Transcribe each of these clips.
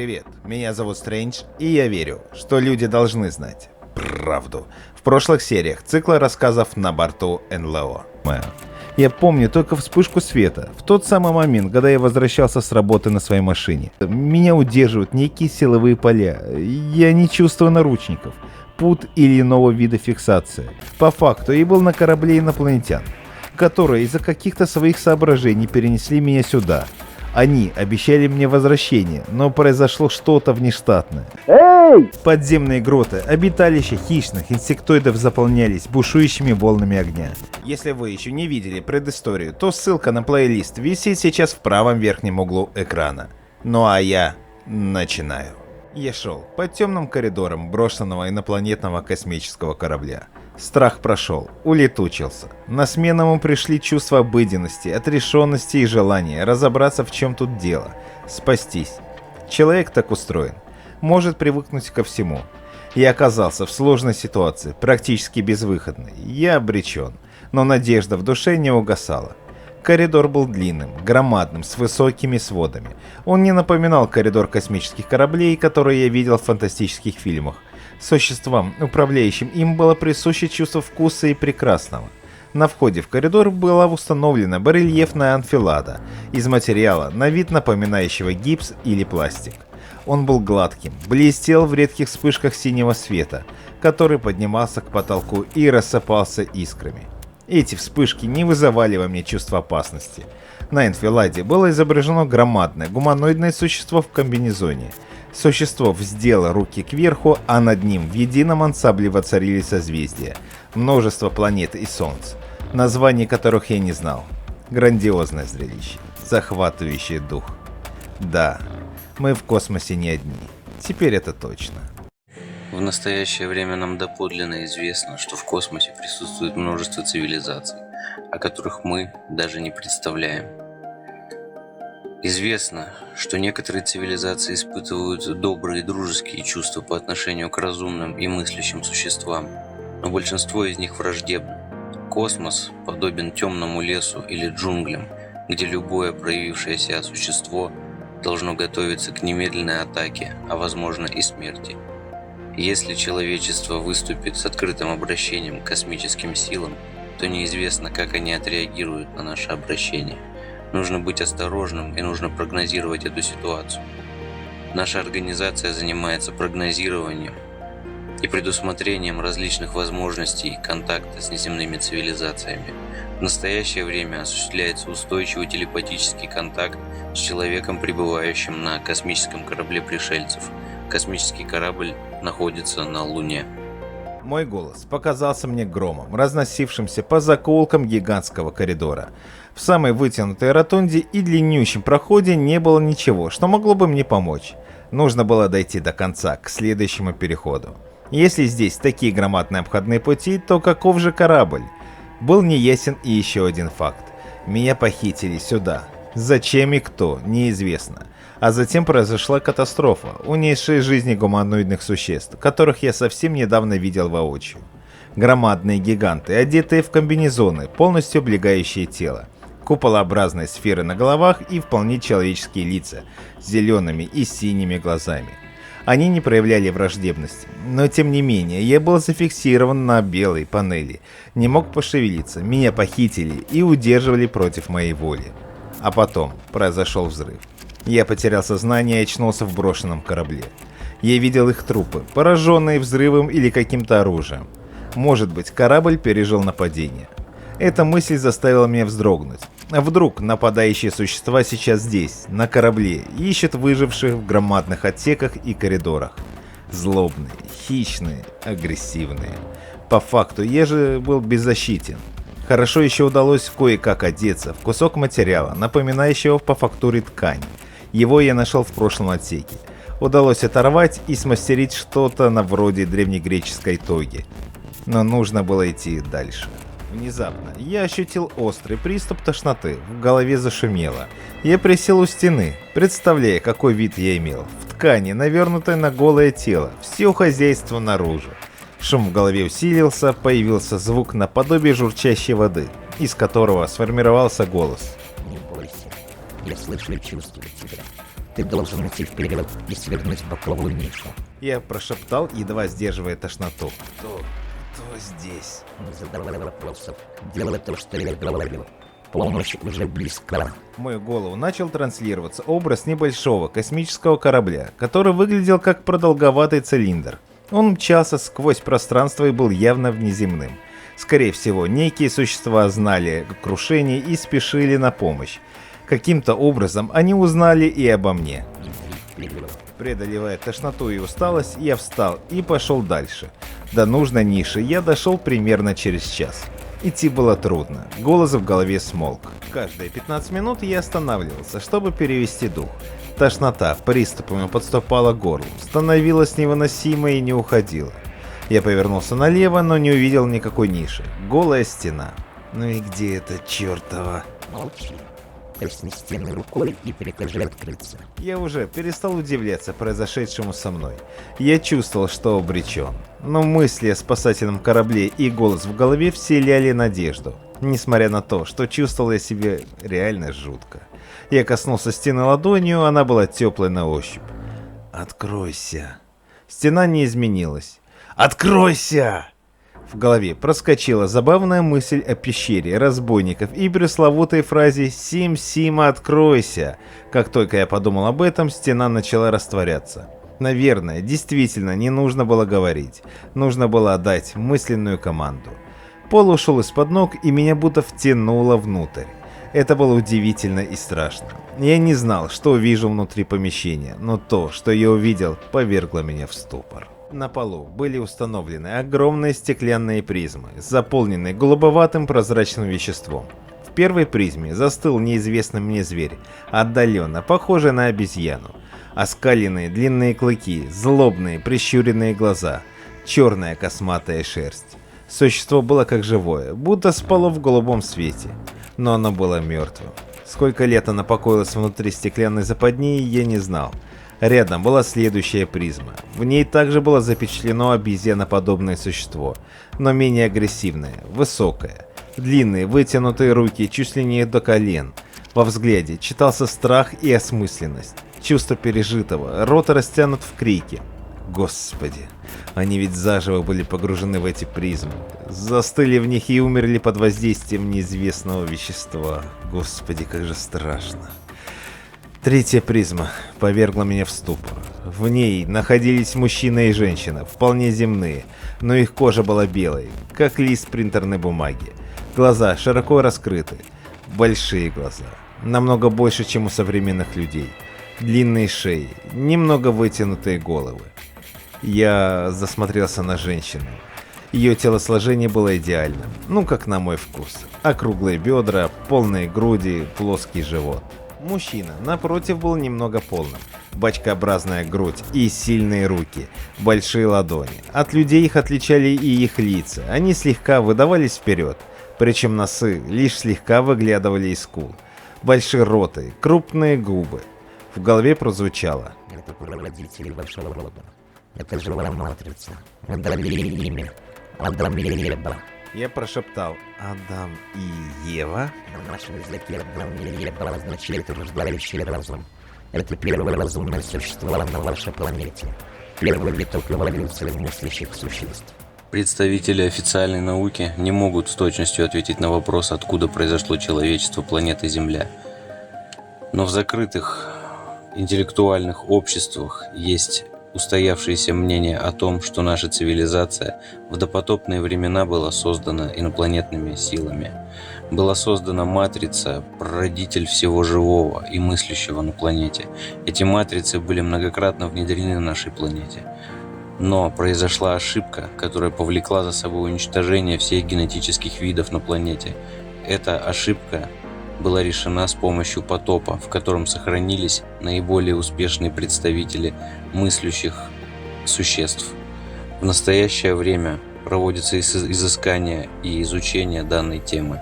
Привет, меня зовут Стрэндж, и я верю, что люди должны знать правду. В прошлых сериях цикла рассказов «На борту НЛО». Я помню только вспышку света, в тот самый момент, когда я возвращался с работы на своей машине. Меня удерживают некие силовые поля, я не чувствую наручников, пут или иного вида фиксации. По факту я был на корабле инопланетян, которые из-за каких-то своих соображений перенесли меня сюда. Они обещали мне возвращение, но произошло что-то внештатное. Эй! Подземные гроты, обиталища хищных инсектоидов заполнялись бушующими волнами огня. Если вы еще не видели предысторию, то ссылка на плейлист висит сейчас в правом верхнем углу экрана. Ну а я начинаю. Я шел по темным коридорам брошенного инопланетного космического корабля. Страх прошел, улетучился. На смену ему пришли чувства обыденности, отрешенности и желания разобраться, в чем тут дело, спастись. Человек так устроен, может привыкнуть ко всему. Я оказался в сложной ситуации, практически безвыходной. Я обречен, но надежда в душе не угасала. Коридор был длинным, громадным, с высокими сводами. Он не напоминал коридор космических кораблей, которые я видел в фантастических фильмах. Существам, управляющим им, было присуще чувство вкуса и прекрасного. На входе в коридор была установлена барельефная анфилада из материала, на вид напоминающего гипс или пластик. Он был гладким, блестел в редких вспышках синего света, который поднимался к потолку и рассыпался искрами. Эти вспышки не вызывали во мне чувства опасности. На энфиладе было изображено громадное гуманоидное существо в комбинезоне. Существо вздело руки кверху, а над ним в едином ансамбле воцарились созвездия, множество планет и солнц, названий которых я не знал. Грандиозное зрелище, захватывающее дух. Да, мы в космосе не одни. Теперь это точно. В настоящее время нам доподлинно известно, что в космосе присутствует множество цивилизаций, о которых мы даже не представляем. Известно, что некоторые цивилизации испытывают добрые и дружеские чувства по отношению к разумным и мыслящим существам, но большинство из них враждебны. Космос подобен темному лесу или джунглям, где любое проявившее себя существо должно готовиться к немедленной атаке, а возможно и смерти. Если человечество выступит с открытым обращением к космическим силам, то неизвестно, как они отреагируют на наше обращение. Нужно быть осторожным и нужно прогнозировать эту ситуацию. Наша организация занимается прогнозированием и предусмотрением различных возможностей контакта с неземными цивилизациями. В настоящее время осуществляется устойчивый телепатический контакт с человеком, пребывающим на космическом корабле пришельцев. Космический корабль находится на Луне. Мой голос показался мне громом, разносившимся по закоулкам гигантского коридора. В самой вытянутой ротонде и длиннющем проходе не было ничего, что могло бы мне помочь. Нужно было дойти до конца, к следующему переходу. Если здесь такие громадные обходные пути, то каков же корабль? Был неясен и еще один факт. Меня похитили сюда. Зачем и кто, неизвестно. А затем произошла катастрофа, унесшая жизни гуманоидных существ, которых я совсем недавно видел воочию. Громадные гиганты, одетые в комбинезоны, полностью облегающие тело. Куполообразные сферы на головах и вполне человеческие лица, с зелеными и синими глазами. Они не проявляли враждебности, но тем не менее я был зафиксирован на белой панели, не мог пошевелиться, меня похитили и удерживали против моей воли. А потом произошел взрыв. Я потерял сознание и очнулся в брошенном корабле. Я видел их трупы, пораженные взрывом или каким-то оружием. Может быть, корабль пережил нападение. Эта мысль заставила меня вздрогнуть. А вдруг нападающие существа сейчас здесь, на корабле, ищут выживших в громадных отсеках и коридорах. Злобные, хищные, агрессивные. По факту я же был беззащитен. Хорошо еще удалось кое-как одеться в кусок материала, напоминающего по фактуре ткань. Его я нашел в прошлом отсеке. Удалось оторвать и смастерить что-то на вроде древнегреческой тоги. Но нужно было идти дальше. Внезапно я ощутил острый приступ тошноты, в голове зашумело. Я присел у стены, представляя, какой вид я имел. В ткани, навернутой на голое тело, все хозяйство наружу. Шум в голове усилился, появился звук наподобие журчащей воды, из которого сформировался голос. Не бойся, я слышу и чувствую тебя. Ты должен идти вперед и свернуть в боковую нишу. Я прошептал, едва сдерживая тошноту. Кто здесь? Не задавай вопросов. Делай то, что я говорю. Помощь уже близка. В мою голову начал транслироваться образ небольшого космического корабля, который выглядел как продолговатый цилиндр. Он мчался сквозь пространство и был явно внеземным. Скорее всего, некие существа знали о крушении и спешили на помощь. Каким-то образом они узнали и обо мне. Преодолевая тошноту и усталость, я встал и пошел дальше. До нужной ниши я дошел примерно через час. Идти было трудно, голос в голове смолк. Каждые 15 минут я останавливался, чтобы перевести дух. Тошнота приступами подступала к горлу, становилась невыносимой и не уходила. Я повернулся налево, но не увидел никакой ниши. Голая стена. Ну и где эта чертова? Молчи. Косни стены рукой и прикажи открыться. Я уже перестал удивляться произошедшему со мной. Я чувствовал, что обречен. Но мысли о спасательном корабле и голос в голове вселяли надежду. Несмотря на то, что чувствовал я себя реально жутко. Я коснулся стены ладонью, она была теплой на ощупь. «Откройся!» Стена не изменилась. «Откройся!» В голове проскочила забавная мысль о пещере разбойников и пресловутой фразе «Сим-Сима, откройся!». Как только я подумал об этом, стена начала растворяться. Наверное, действительно не нужно было говорить. Нужно было отдать мысленную команду. Пол ушел из-под ног, и меня будто втянуло внутрь. Это было удивительно и страшно. Я не знал, что вижу внутри помещения, но то, что я увидел, повергло меня в ступор. На полу были установлены огромные стеклянные призмы, заполненные голубоватым прозрачным веществом. В первой призме застыл неизвестный мне зверь, отдаленно похожий на обезьяну. Оскаленные длинные клыки, злобные прищуренные глаза, черная косматая шерсть. Существо было как живое, будто спало в голубом свете, но оно было мертвым. Сколько лет оно покоилось внутри стеклянной западни, я не знал. Рядом была следующая призма. В ней также было запечатлено обезьяноподобное существо, но менее агрессивное, высокое. Длинные вытянутые руки чуть ли не до колен. Во взгляде читался страх и осмысленность. Чувство пережитого, рот растянут в крике. Господи, они ведь заживо были погружены в эти призмы. Застыли в них и умерли под воздействием неизвестного вещества. Господи, как же страшно. Третья призма повергла меня в ступор. В ней находились мужчина и женщина, вполне земные, но их кожа была белой, как лист принтерной бумаги. Глаза широко раскрыты, большие глаза, намного больше, чем у современных людей. Длинные шеи, немного вытянутые головы. Я засмотрелся на женщину. Ее телосложение было идеальным, ну как на мой вкус. Округлые бедра, полные груди, плоский живот. Мужчина, напротив, был немного полным. Бочкообразная грудь и сильные руки, большие ладони. От людей их отличали и их лица, они слегка выдавались вперед, причем носы лишь слегка выглядывали из скул. Большие роты, крупные губы. В голове прозвучало: Это прародители вашего рода. Это живая матрица. Адам и имя. Адам и Ева. Я прошептал: Адам и Ева? На нашем языке Адам и Ева означает рождающий разум. Это первое разумное существо на вашей планете. Первый виток эволюции мыслящих существ. Представители официальной науки не могут с точностью ответить на вопрос, откуда произошло человечество планеты Земля. Но в закрытых интеллектуальных обществах есть устоявшееся мнение о том, что наша цивилизация в допотопные времена была создана инопланетными силами. Была создана матрица, прародитель всего живого и мыслящего на планете. Эти матрицы были многократно внедрены на нашей планете. Но произошла ошибка, которая повлекла за собой уничтожение всех генетических видов на планете. Эта ошибка была решена с помощью потопа, в котором сохранились наиболее успешные представители мыслящих существ. В настоящее время проводится изыскание и изучение данной темы.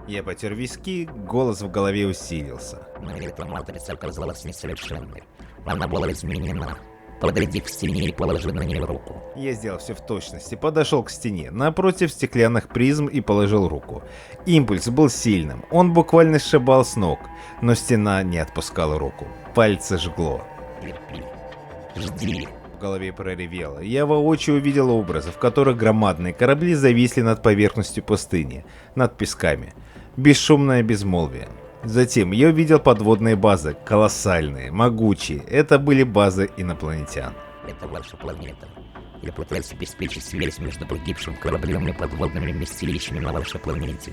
Я потер виски, голос в голове усилился. Но эта матрица оказалась несовершенной. Она была изменена. Подойди к стене и положи на нее руку. Я сделал все в точности, подошел к стене, напротив стеклянных призм и положил руку. Импульс был сильным, он буквально сшибал с ног, но стена не отпускала руку. Пальцы жгло. Терпи. Жди. В голове проревело. Я воочию увидел образы, в которых громадные корабли зависли над поверхностью пустыни, над песками. Бесшумное безмолвие. Затем я увидел подводные базы, колоссальные, могучие. Это были базы инопланетян. Это ваша планета. Я пытаюсь обеспечить связь между погибшим кораблем и подводными вместилищами на вашей планете.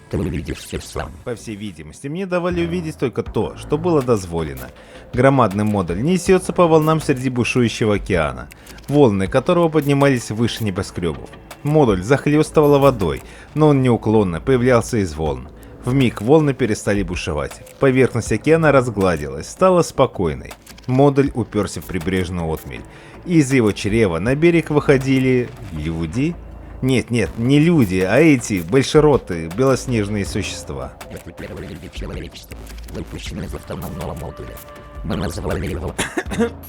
Ты увидишь все сам. По всей видимости, мне давали увидеть только то, что было дозволено. Громадный модуль несется по волнам среди бушующего океана, волны которого поднимались выше небоскребов. Модуль захлестывало водой, но он неуклонно появлялся из волн. Вмиг волны перестали бушевать. Поверхность океана разгладилась, стала спокойной. Модуль уперся в прибрежную отмель. Из его чрева на берег выходили... люди? Нет, не люди, а эти большеротые, белоснежные существа. Это первые люди человечества, выпущенные из автономного модуля. Мы назвали его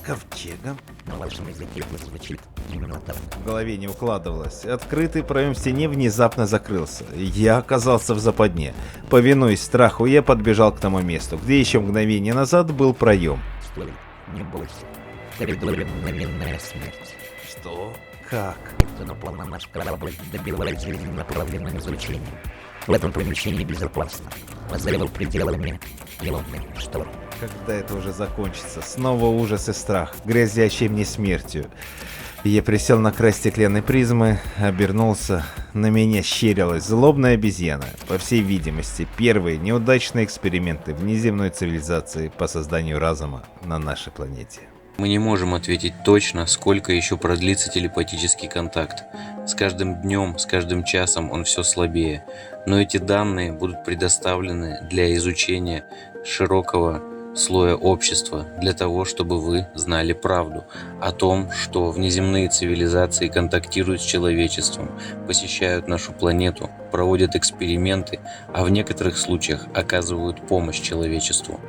Ковчегом? на вашем языке, это звучит именно так. В голове не укладывалось. Открытый проем в стене внезапно закрылся. Я оказался в западне. Повинуясь страху, я подбежал к тому месту, где еще мгновение назад был проем. Стой, не бойся. В коридоре мгновенная смерть. Что? Как? Это напал наш корабль, добивая жизненно-направленным излучением. В этом помещении безопасно. За его пределами еловный шторм. Когда это уже закончится? Снова ужас и страх, грозящий мне смертью. Я присел на край стеклянной призмы, обернулся. На меня щерилась злобная обезьяна. По всей видимости, первые неудачные эксперименты внеземной цивилизации по созданию разума на нашей планете. Мы не можем ответить точно, сколько еще продлится телепатический контакт. С каждым днем, с каждым часом он все слабее. Но эти данные будут предоставлены для изучения широкого слоя общества, для того, чтобы вы знали правду о том, что внеземные цивилизации контактируют с человечеством, посещают нашу планету, проводят эксперименты, а в некоторых случаях оказывают помощь человечеству.